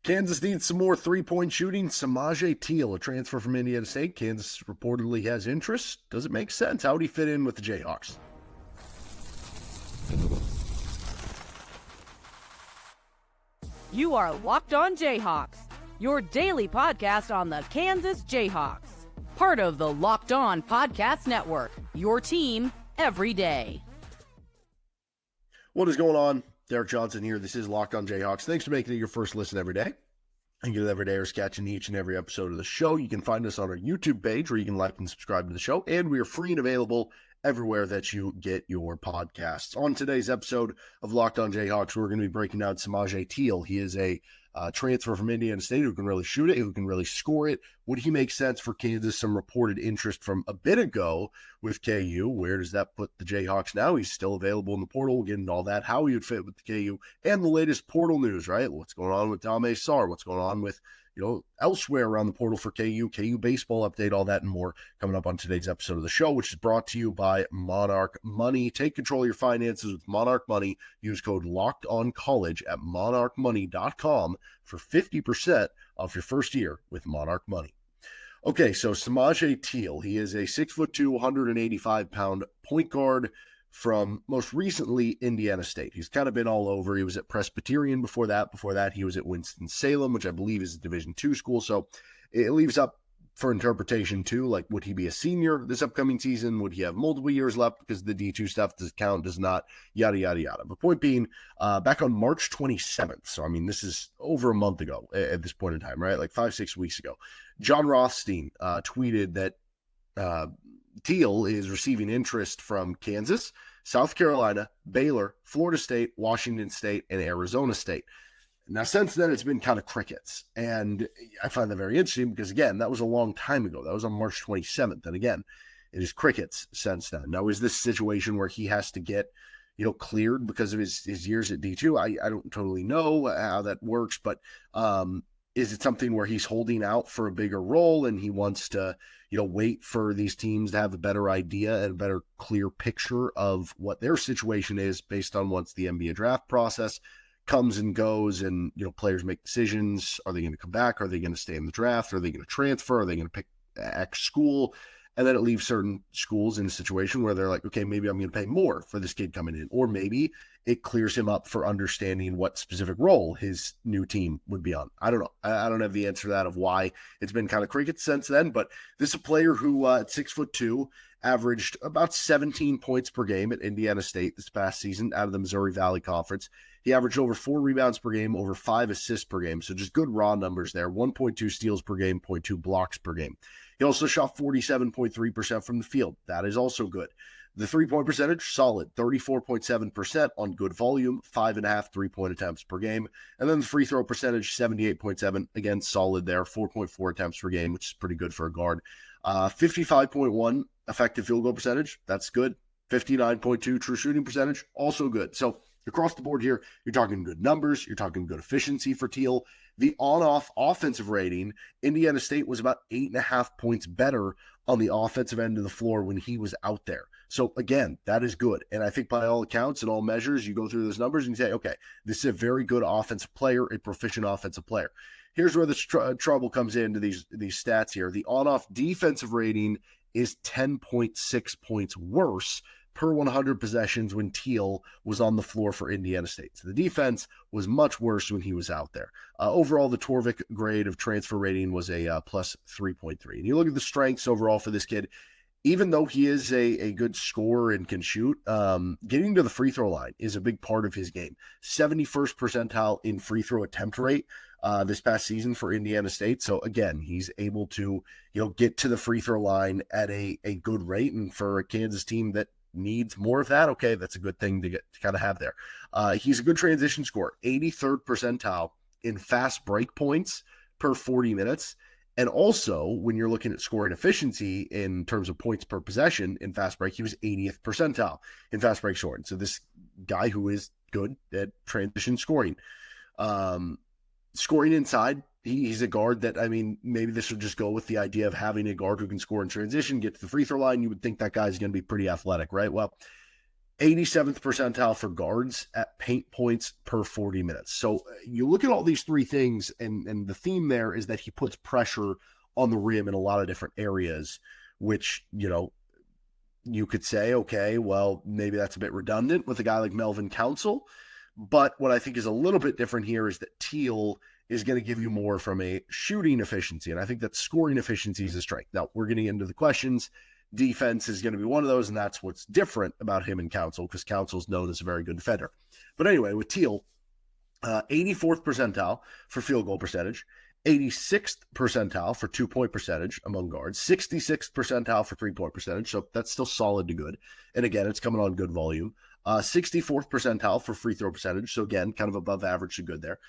Kansas needs some more three-point shooting. Samage Teel, a transfer from Indiana State. Kansas reportedly has interest. Does it make sense? How would he fit in with the Jayhawks? You are Locked On Jayhawks, your daily podcast on the Kansas Jayhawks. Part of the Locked On Podcast Network, your team every day. What is going on? Derek Johnson here. This is Locked On Jayhawks. Thanks for making it your first listen every day. And get everydayers catching each and every episode of the show. You can find us on our YouTube page where you can like and subscribe to the show. And we are free and available everywhere that you get your podcasts. On today's episode of Locked On Jayhawks, we're going to be breaking down Samage Teel. He is a transfer from Indiana State who can really shoot it, who can really score it. Would he make sense for Kansas? Some reported interest from a bit ago with KU. Where does that put the Jayhawks now? He's still available in the portal. We'll get into all that, how he would fit with the KU, and the latest portal news, right? What's going on with Dame Sarr? What's going on with elsewhere around the portal for KU baseball update, all that and more coming up on today's episode of the show, which is brought to you by Monarch Money. Take control of your finances with Monarch Money. Use code LOCKEDONCollege at monarchmoney.com for 50% off your first year with Monarch Money. Okay, so Samage Teel, he is a 6'2", 185-pound point guard from most recently Indiana State. He's kind of been all over. He was at Presbyterian before that. Before that, he was at Winston-Salem, which I believe is a Division II school. So it leaves up for interpretation too. Like, would he be a senior this upcoming season? Would he have multiple years left because the D2 stuff does count, does not, yada, yada, yada. But point being, back on March 27th, so I mean, this is over a month ago at this point in time, right? Like 5-6 weeks ago, John Rothstein tweeted that Teel is receiving interest from Kansas, South Carolina, Baylor, Florida State, Washington State, and Arizona State. Now, since then, it's been kind of crickets, and I find that very interesting because, again, that was a long time ago. That was on March 27th, and again, it is crickets since then. Now, is this a situation where he has to get, cleared because of his years at D2? I don't totally know how that works, but is it something where he's holding out for a bigger role and he wants to, wait for these teams to have a better idea and a better clear picture of what their situation is based on once the NBA draft process comes and goes and, players make decisions? Are they going to come back? Are they going to stay in the draft? Are they going to transfer? Are they going to pick X school? And then it leaves certain schools in a situation where they're like, okay, maybe I'm going to pay more for this kid coming in. Or maybe it clears him up for understanding what specific role his new team would be on. I don't know. I don't have the answer to that of why it's been kind of cricket since then. But this is a player who at 6'2", averaged about 17 points per game at Indiana State this past season out of the Missouri Valley Conference. He averaged over 4 rebounds per game, over 5 assists per game. So just good raw numbers there. 1.2 steals per game, 0.2 blocks per game. He also shot 47.3% from the field. That is also good. The three-point percentage, solid, 34.7% on good volume, 5.5 three-point attempts per game. And then the free throw percentage, 78.7%, again, solid there, 4.4 attempts per game, which is pretty good for a guard. 55.1 effective field goal percentage, that's good. 59.2 true shooting percentage, also good. So across the board here, you're talking good numbers, you're talking good efficiency for Teel. The on-off offensive rating, Indiana State was about 8.5 points better on the offensive end of the floor when he was out there. So again, that is good. And I think by all accounts and all measures, you go through those numbers and you say, okay, this is a very good offensive player, a proficient offensive player. Here's where the trouble comes into these stats here. The on-off defensive rating is 10.6 points worse per 100 possessions when Teel was on the floor for Indiana State. So the defense was much worse when he was out there. Overall, the Torvik grade of transfer rating was a plus 3.3. And you look at the strengths overall for this kid, even though he is a good scorer and can shoot, getting to the free throw line is a big part of his game. 71st percentile in free throw attempt rate this past season for Indiana State. So again, he's able to, get to the free throw line at a good rate. And for a Kansas team that needs more of that, okay, that's a good thing to kind of have there. He's a good transition scorer, 83rd percentile in fast break points per 40 minutes. And also, when you're looking at scoring efficiency in terms of points per possession in fast break, he was 80th percentile in fast break scoring. So this guy who is good at transition scoring. Scoring inside, he's a guard that, I mean, maybe this would just go with the idea of having a guard who can score in transition, get to the free throw line. You would think that guy's going to be pretty athletic, right? Well, 87th percentile for guards at paint points per 40 minutes. So you look at all these three things, and the theme there is that he puts pressure on the rim in a lot of different areas, which, you could say, okay, well, maybe that's a bit redundant with a guy like Melvin Council. But what I think is a little bit different here is that Teel is going to give you more from a shooting efficiency. And I think that scoring efficiency is a strength. Now, we're getting into the questions. Defense is going to be one of those, and that's what's different about him and Council, because Council's known as a very good defender. But anyway, with Teel, 84th percentile for field goal percentage, 86th percentile for 2-point percentage among guards, 66th percentile for 3-point percentage, so that's still solid to good. And again, it's coming on good volume. 64th percentile for free throw percentage, so again, kind of above average to good there.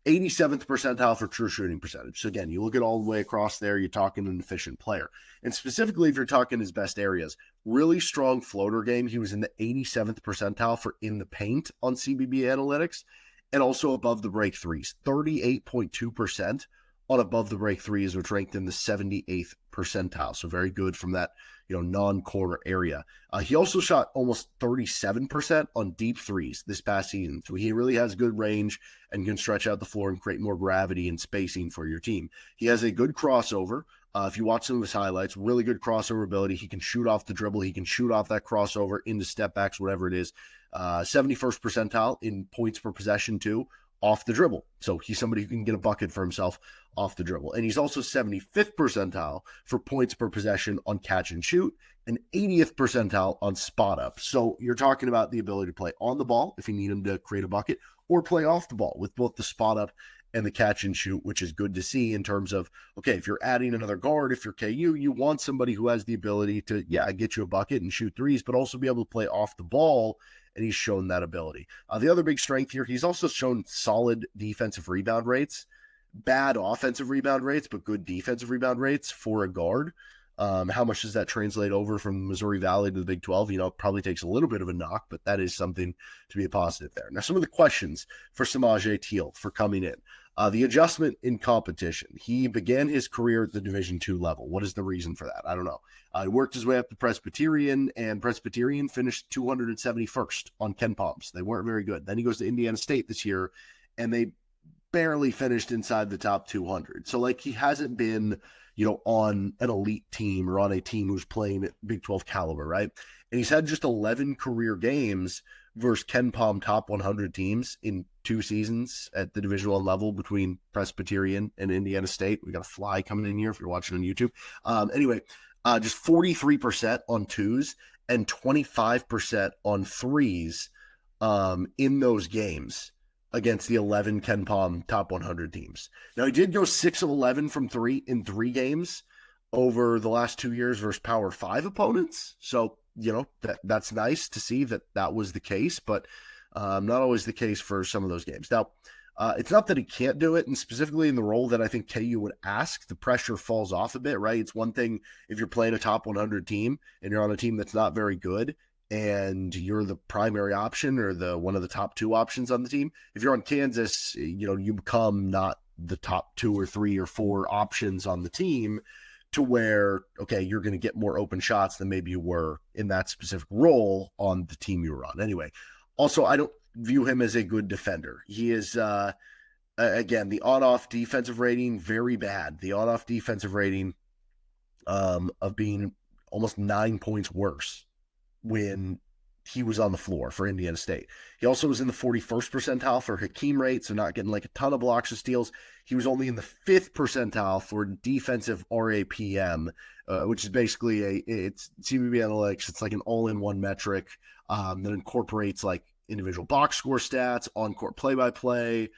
87th percentile for true shooting percentage. So again, you look at all the way across there, you're talking an efficient player. And specifically, if you're talking his best areas, really strong floater game. He was in the 87th percentile for in the paint on CBB analytics, and also above the break threes, 38.2% on above the break threes, which ranked in the 78th percentile. So very good from that, non-corner area. He also shot almost 37% on deep threes this past season. So he really has good range and can stretch out the floor and create more gravity and spacing for your team. He has a good crossover. If you watch some of his highlights, really good crossover ability. He can shoot off the dribble. He can shoot off that crossover into step backs, whatever it is. 71st percentile in points per possession too, off the dribble. So he's somebody who can get a bucket for himself off the dribble. And he's also 75th percentile for points per possession on catch and shoot, and 80th percentile on spot up. So you're talking about the ability to play on the ball if you need him to create a bucket, or play off the ball with both the spot up and the catch and shoot, which is good to see in terms of, okay, if you're adding another guard, if you're KU, you want somebody who has the ability to, get you a bucket and shoot threes, but also be able to play off the ball. And he's shown that ability. The other big strength here, he's also shown solid defensive rebound rates, bad offensive rebound rates, but good defensive rebound rates for a guard. How much does that translate over from Missouri Valley to the Big 12? It probably takes a little bit of a knock, but that is something to be a positive there. Now, some of the questions for Samage Teel for coming in. The adjustment in competition. He began his career at the Division II level. What is the reason for that? I don't know. He worked his way up to Presbyterian, and Presbyterian finished 271st on Ken Palms. They weren't very good. Then he goes to Indiana State this year, and they barely finished inside the top 200. So, he hasn't been, on an elite team or on a team who's playing at Big 12 caliber, right? And he's had just 11 career games versus Ken Palm top 100 teams in 2 seasons at the Division I level between Presbyterian and Indiana State. We got a fly coming in here if you're watching on YouTube. Just 43% on twos and 25% on threes in those games against the 11 Ken Palm top 100 teams. Now, he did go 6 of 11 from 3 in 3 games over the last 2 years versus Power 5 opponents. So, that's nice to see that was the case, but not always the case for some of those games. Now, it's not that he can't do it, and specifically in the role that I think KU would ask, the pressure falls off a bit, right? It's one thing if you're playing a top 100 team and you're on a team that's not very good and you're the primary option or one of the top 2 options on the team. If you're on Kansas, you become not the top 2 or 3 or 4 options on the team, to where, okay, you're going to get more open shots than maybe you were in that specific role on the team you were on. Anyway, also, I don't view him as a good defender. He is, again, the on-off defensive rating, very bad. The on-off defensive rating of being almost 9 points worse when he was on the floor for Indiana State. He also was in the 41st percentile for Hakeem rate, so not getting a ton of blocks or steals. He was only in the 5th percentile for defensive RAPM, which is basically it's CBB analytics. It's like an all-in-one metric that incorporates individual box score stats, on-court play-by-play.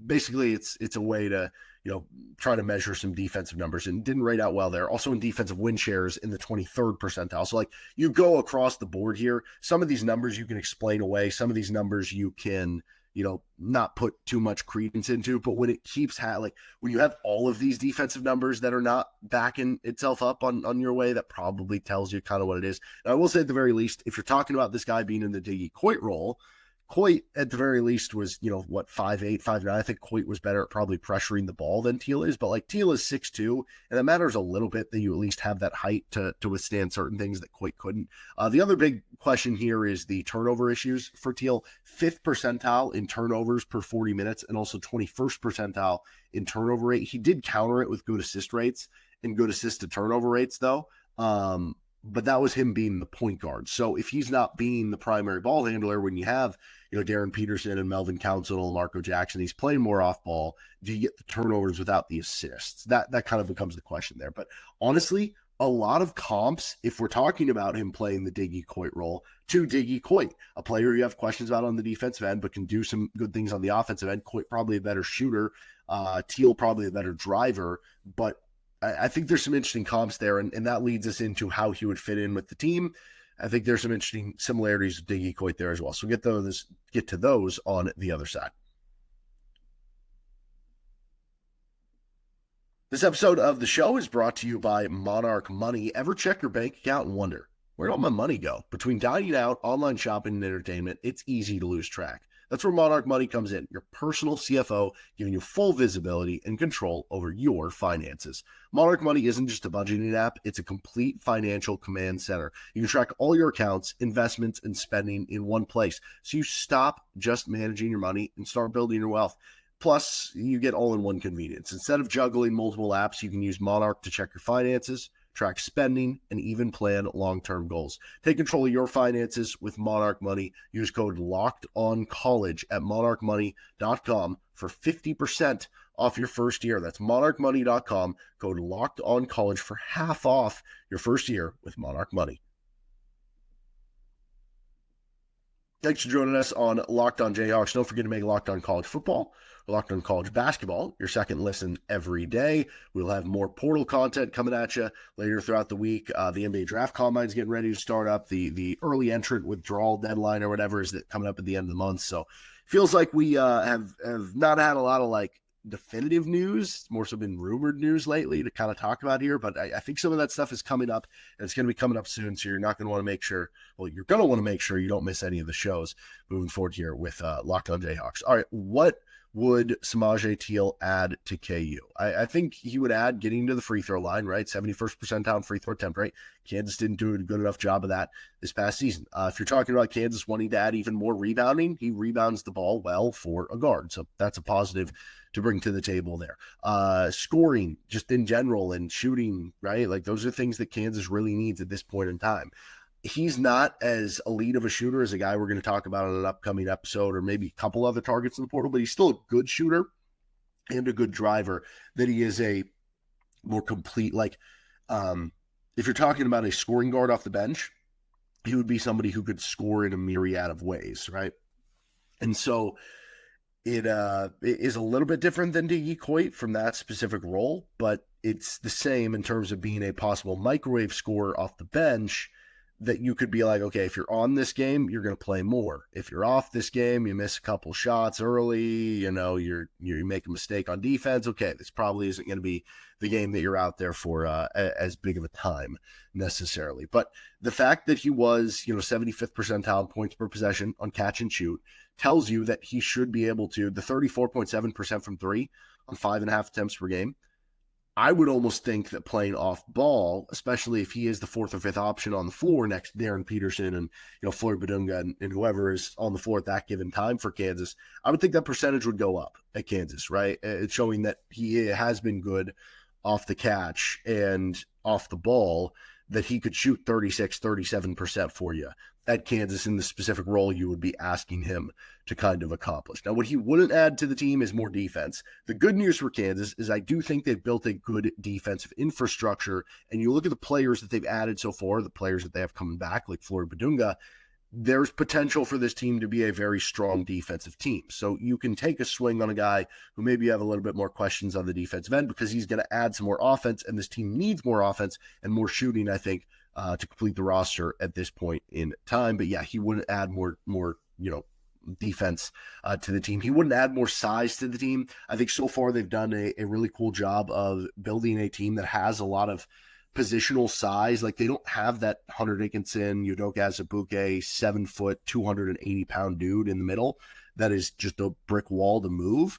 Basically, it's a way to try to measure some defensive numbers, and didn't rate out well there. Also in defensive win shares in the 23rd percentile. So you go across the board here. Some of these numbers you can explain away. Some of these numbers you can, not put too much credence into. But when it keeps when you have all of these defensive numbers that are not backing itself up on your way, that probably tells you kind of what it is. And I will say at the very least, if you're talking about this guy being in the Diggy Coit role, Coit, at the very least, was, 5'8", 5'9". I think Coit was better at probably pressuring the ball than Teel is, but like Teel is 6'2", and it matters a little bit that you at least have that height to withstand certain things that Coit couldn't. The other big question here is the turnover issues for Teel. 5th percentile in turnovers per 40 minutes, and also 21st percentile in turnover rate. He did counter it with good assist rates and good assist to turnover rates, though. But that was him being the point guard. So if he's not being the primary ball handler, when you have, Darryn Peterson and Melvin Council and Marco Jackson, he's playing more off ball. Do you get the turnovers without the assists? That kind of becomes the question there. But honestly, a lot of comps, if we're talking about him playing the Diggy Coit role, to Diggy Coit, a player you have questions about on the defensive end, but can do some good things on the offensive end. Coit probably a better shooter. Teel probably a better driver, but I think there's some interesting comps there, and that leads us into how he would fit in with the team. I think there's some interesting similarities with Diggy Coit there as well. So get to those on the other side. This episode of the show is brought to you by Monarch Money. Ever check your bank account and wonder, where'd all my money go? Between dining out, online shopping, and entertainment, it's easy to lose track. That's where Monarch Money comes in, your personal CFO, giving you full visibility and control over your finances. Monarch Money isn't just a budgeting app, it's a complete financial command center. You can track all your accounts, investments, and spending in one place, so you stop just managing your money and start building your wealth. Plus, you get all-in-one convenience. Instead of juggling multiple apps, you can use Monarch to check your finances, track spending, and even plan long-term goals. Take control of your finances with Monarch Money. Use code LOCKEDONCOLLEGE at monarchmoney.com for 50% off your first year. That's monarchmoney.com, code LOCKEDONCOLLEGE for half off your first year with Monarch Money. Thanks for joining us on Locked On Jayhawks. Don't forget to make Locked On College Football or Locked On College Basketball your second listen every day. We'll have more portal content coming at you later throughout the week. The NBA Draft Combine is getting ready to start up. The early entrant withdrawal deadline or whatever is coming up at the end of the month. So feels like we have not had a lot of definitive news. It's more so been rumored news lately to kind of talk about here, but I think some of that stuff is coming up, and it's going to be coming up soon, so you're not going to want to make sure, you're going to want to make sure you don't miss any of the shows moving forward here with Locked On Jayhawks. All right, what would Samage Teel add to KU? I think he would add getting to the free throw line, right? 71st percentile free throw attempt rate. Kansas didn't do a good enough job of that this past season. If you're talking about Kansas wanting to add even more rebounding, he rebounds the ball well for a guard, so that's a positive to bring to the table there. Scoring just in general and shooting, right? Those are things that Kansas really needs at this point in time. He's not as elite of a shooter as a guy we're going to talk about in an upcoming episode, or maybe a couple other targets in the portal, but he's still a good shooter and a good driver. That he is a more complete, if you're talking about a scoring guard off the bench, he would be somebody who could score in a myriad of ways, right? And so it is a little bit different than Diggy Coit from that specific role, but it's the same in terms of being a possible microwave scorer off the bench, that you could be like, okay, if you're on this game, you're going to play more. If you're off this game, you miss a couple shots early, you make a mistake on defense. Okay, this probably isn't going to be the game that you're out there for as big of a time necessarily. But the fact that he was, 75th percentile points per possession on catch and shoot tells you that he should be able to, the 34.7% from three on 5.5 attempts per game. I would almost think that playing off ball, especially if he is the fourth or fifth option on the floor next to Darryn Peterson and Flory Bidunga and whoever is on the floor at that given time for Kansas, I would think that percentage would go up at Kansas, right? It's showing that he has been good off the catch and off the ball, that he could shoot 36, 37% for you at Kansas in the specific role you would be asking him to kind of accomplish. Now, what he wouldn't add to the team is more defense. The good news for Kansas is I do think they've built a good defensive infrastructure, and you look at the players that they've added so far, the players that they have coming back, like Flory Bidunga, there's potential for this team to be a very strong defensive team. So you can take a swing on a guy who maybe you have a little bit more questions on the defensive end, because he's going to add some more offense, and this team needs more offense and more shooting, I think, to complete the roster at this point in time. But yeah, he wouldn't add more defense to the team. He wouldn't add more size to the team. I think so far they've done a really cool job of building a team that has a lot of positional size. Like, they don't have that Hunter Dickinson, Udoka Azubuike, 7 foot, 280-pound dude in the middle that is just a brick wall to move.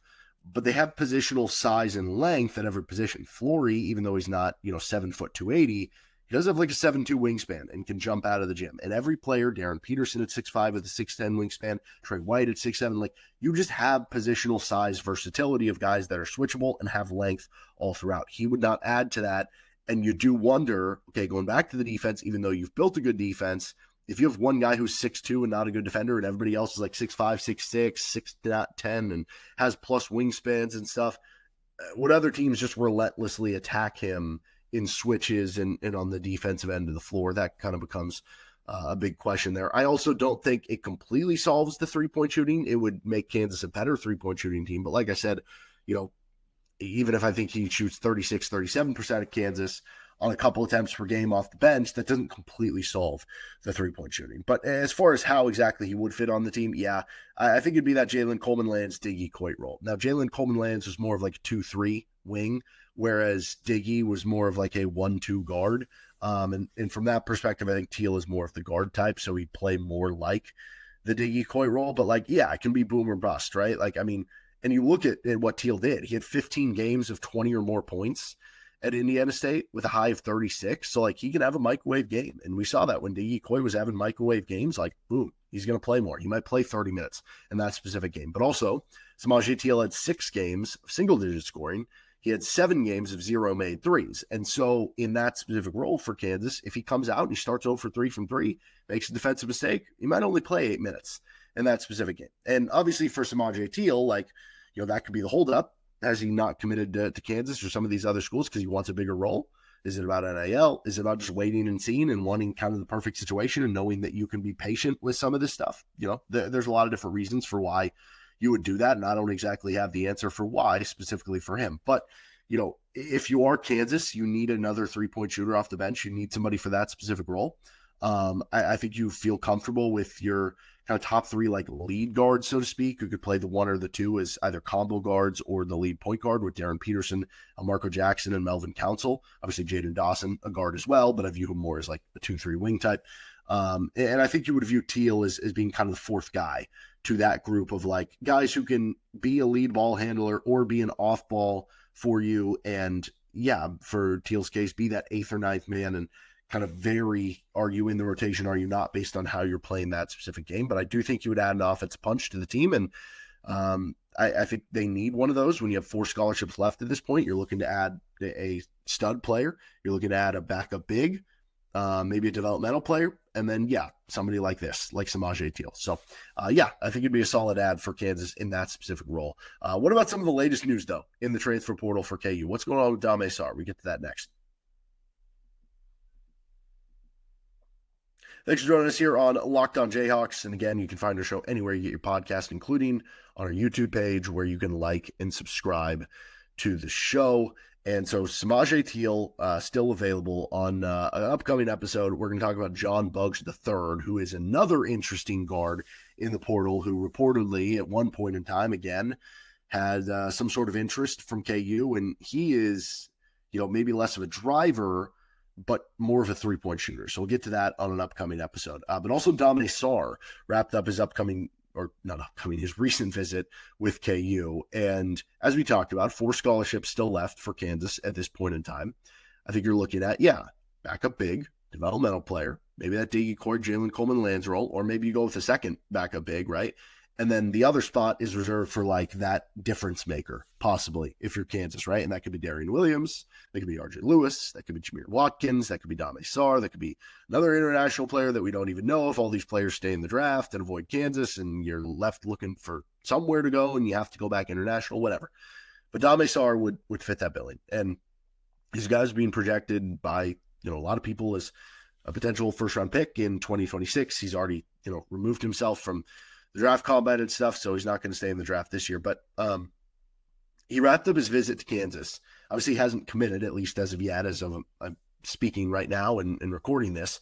But they have positional size and length at every position. Flory, even though he's not, 7 foot, 280, he does have like a 7'2" wingspan and can jump out of the gym. And every player, Darryn Peterson at 6'5" with a 6'10" wingspan, Trey White at 6'7", like, you just have positional size versatility of guys that are switchable and have length all throughout. He would not add to that. And you do wonder, okay, going back to the defense, even though you've built a good defense, if you have one guy who's 6'2" and not a good defender, and everybody else is like 6'5", 6'6", 6'10", and has plus wingspans and stuff, would other teams just relentlessly attack him in switches and on the defensive end of the floor? That kind of becomes a big question there. I also don't think it completely solves the three-point shooting. It would make Kansas a better three-point shooting team. But like I said, even if I think he shoots 36, 37% of Kansas on a couple attempts per game off the bench, that doesn't completely solve the three-point shooting. But as far as how exactly he would fit on the team, yeah, I think it'd be that Jalen Coleman-Lands, Diggy Coit role. Now, Jalen Coleman-Lands was more of like a 2-3 wing, whereas Diggy was more of like a 1-2 guard. And from that perspective, I think Teel is more of the guard type, so he'd play more like the Diggy Coit role. But like, yeah, it can be boom or bust, right? Like, I mean, and you look at what Teel did. He had 15 games of 20 or more points at Indiana State with a high of 36. So, like, he can have a microwave game. And we saw that when Diggy Coit was having microwave games, like, boom, he's going to play more. He might play 30 minutes in that specific game. But also, Samage Teel had 6 games of single-digit scoring. He had 7 games of 0 made threes. And so in that specific role for Kansas, if he comes out and he starts 0 for 3 from 3, makes a defensive mistake, he might only play 8 minutes in that specific game. And obviously for Samage Teel, like, that could be the holdup. Has he not committed to Kansas or some of these other schools because he wants a bigger role? Is it about NIL? Is it about just waiting and seeing and wanting kind of the perfect situation and knowing that you can be patient with some of this stuff? There's a lot of different reasons for why you would do that, and I don't exactly have the answer for why specifically for him. But, if you are Kansas, you need another three-point shooter off the bench. You need somebody for that specific role. I think you feel comfortable with your kind of top 3 like lead guards, so to speak, who could play the 1 or the 2 as either combo guards or the lead point guard with Darryn Peterson, Marco Jackson, and Melvin Council. Obviously, Jaden Dawson, a guard as well, but I view him more as like a 2-3 wing type. And I think you would view Teel as being kind of the 4th guy to that group of like guys who can be a lead ball handler or be an off ball for you. And yeah, for Teel's case, be that 8th or 9th man and kind of vary, are you in the rotation, are you not, based on how you're playing that specific game. But I do think you would add an offensive punch to the team. And I think they need one of those. When you have 4 scholarships left at this point, you're looking to add a stud player. You're looking to add a backup big, maybe a developmental player. And then, yeah, somebody like this, like Samage Teel. So, yeah, I think it'd be a solid add for Kansas in that specific role. What about some of the latest news, though, in the transfer portal for KU? What's going on with Dame Sarr? We get to that next. Thanks for joining us here on Locked On Jayhawks. And again, you can find our show anywhere you get your podcast, including on our YouTube page where you can like and subscribe to the show. And so Samage Teel still available on an upcoming episode. We're going to talk about John Buggs III, who is another interesting guard in the portal who reportedly at one point in time, again, had some sort of interest from KU. And he is, maybe less of a driver, but more of a three-point shooter. So we'll get to that on an upcoming episode. But also Dame Sarr wrapped up his his recent visit with KU. And as we talked about, 4 scholarships still left for Kansas at this point in time. I think you're looking at, backup big, developmental player, maybe that Diggy Coit, Jalen Coleman-Lands role, or maybe you go with a second backup big, right? And then the other spot is reserved for like that difference maker, possibly, if you're Kansas, right? And that could be Darryn Williams, that could be RJ Lewis, that could be Jameer Watkins, that could be Dame Sarr, that could be another international player that we don't even know if all these players stay in the draft and avoid Kansas and you're left looking for somewhere to go and you have to go back international, whatever. But Dame Sarr would fit that billing. And these guys being projected by, a lot of people as a potential first-round pick in 2026. He's already, removed himself from the draft combat and stuff, so he's not going to stay in the draft this year. But he wrapped up his visit to Kansas. Obviously, he hasn't committed, at least as of yet, as I'm speaking right now and recording this.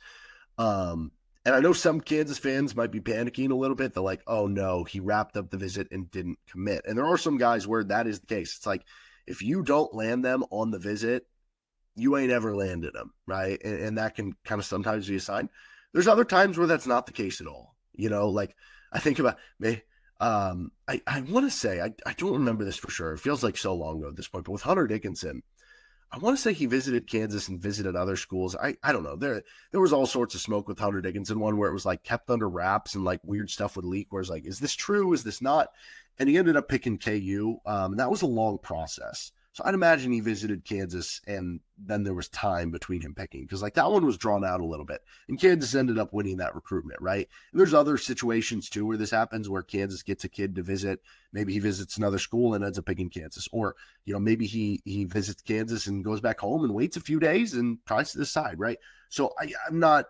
And I know some Kansas fans might be panicking a little bit. They're like, oh, no, he wrapped up the visit and didn't commit. And there are some guys where that is the case. It's like, if you don't land them on the visit, you ain't ever landed them, right? And that can kind of sometimes be a sign. There's other times where that's not the case at all. Like I think about me. I want to say I don't remember this for sure. It feels like so long ago at this point. But with Hunter Dickinson, I want to say he visited Kansas and visited other schools. I don't know. There was all sorts of smoke with Hunter Dickinson. One where it was like kept under wraps and like weird stuff would leak. Where it's like, is this true? Is this not? And he ended up picking KU. And that was a long process. So I'd imagine he visited Kansas and then there was time between him picking because like that one was drawn out a little bit and Kansas ended up winning that recruitment, right? And there's other situations too where this happens where Kansas gets a kid to visit. Maybe he visits another school and ends up picking Kansas, or maybe he visits Kansas and goes back home and waits a few days and tries to decide, right? So I'm not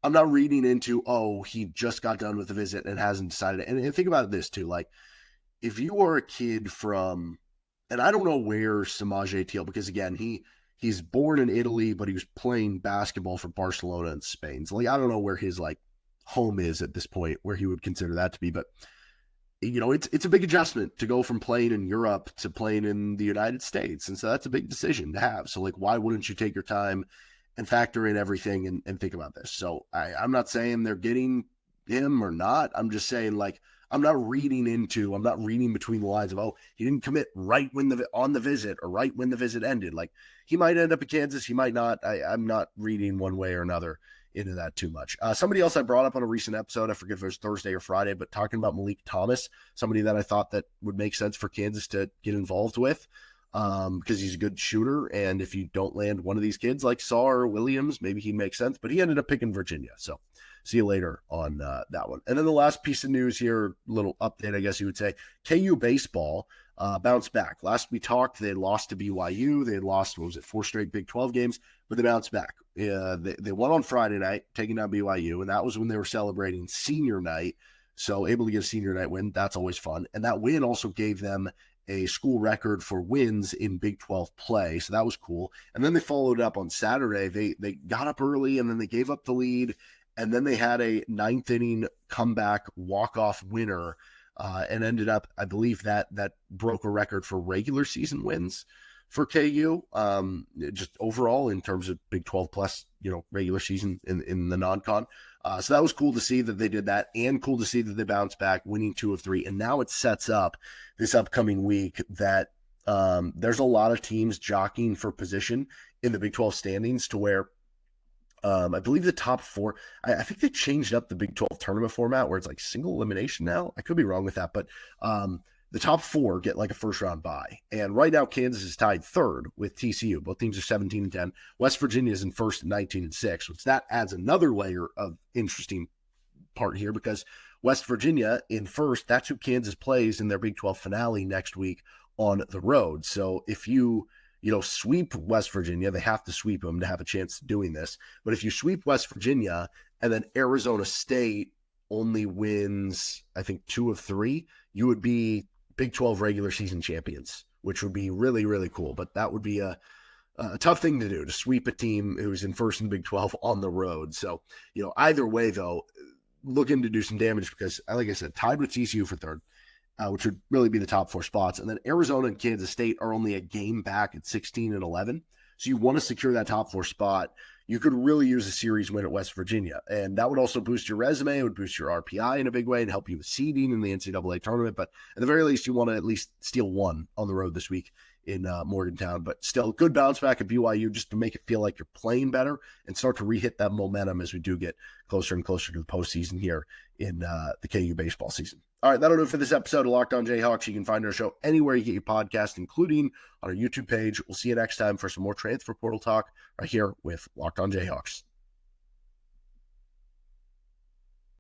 reading into, oh, he just got done with the visit and hasn't decided. And think about this too, like if you are a kid from, and I don't know where Samage Teel, because again, he's born in Italy, but he was playing basketball for Barcelona and Spain. So like I don't know where his like home is at this point, where he would consider that to be. But it's a big adjustment to go from playing in Europe to playing in the United States. And so that's a big decision to have. So like why wouldn't you take your time and factor in everything and think about this? So I'm not saying they're getting him or not. I'm just saying like I'm not reading between the lines of, oh, he didn't commit right on the visit or right when the visit ended. Like he might end up in Kansas, he might not. I'm not reading one way or another into that too much. Somebody else I brought up on a recent episode, I forget if it was Thursday or Friday, but talking about Malik Thomas, somebody that I thought that would make sense for Kansas to get involved with because he's a good shooter. And if you don't land one of these kids like Sarr or Williams, maybe he'd make sense. But he ended up picking Virginia. So see you later on that one. And then the last piece of news here, little update, I guess you would say, KU baseball bounced back. Last we talked, they had lost to BYU. They had lost, 4 straight Big 12 games, but they bounced back. They won on Friday night, taking down BYU, and that was when they were celebrating senior night. So able to get a senior night win, that's always fun. And that win also gave them a school record for wins in Big 12 play. So that was cool. And then they followed up on Saturday. They got up early and then they gave up the lead. And then they had a 9th inning comeback walk-off winner and ended up, I believe that broke a record for regular season wins for KU, just overall in terms of Big 12 plus, regular season in the non-con. So that was cool to see that they did that and cool to see that they bounced back, winning 2 of 3. And now it sets up this upcoming week that there's a lot of teams jockeying for position in the Big 12 standings to where I believe the top 4, I think they changed up the Big 12 tournament format where it's like single elimination now. I could be wrong with that, but the top 4 get like a first round bye. And right now, Kansas is tied 3rd with TCU. Both teams are 17-10. West Virginia is in 1st at 19-6, which that adds another layer of interesting part here because West Virginia in 1st, that's who Kansas plays in their Big 12 finale next week on the road. So if you sweep West Virginia, they have to sweep them to have a chance of doing this. But if you sweep West Virginia and then Arizona State only wins, I think 2 of 3, you would be Big 12 regular season champions, which would be really, really cool. But that would be a tough thing to do, to sweep a team who's in 1st in Big 12 on the road. So, either way, though, looking to do some damage because, like I said, tied with TCU for 3rd. Which would really be the top 4 spots. And then Arizona and Kansas State are only a game back at 16-11. So you want to secure that top 4 spot. You could really use a series win at West Virginia. And that would also boost your resume. It would boost your RPI in a big way and help you with seeding in the NCAA tournament. But at the very least, you want to at least steal 1 on the road this week in Morgantown. But still, good bounce back at BYU just to make it feel like you're playing better and start to re-hit that momentum as we do get closer and closer to the postseason here in the KU baseball season. All right, that'll do it for this episode of Locked On Jayhawks. You can find our show anywhere you get your podcast, including on our YouTube page. We'll see you next time for some more transfer portal talk right here with Locked On Jayhawks.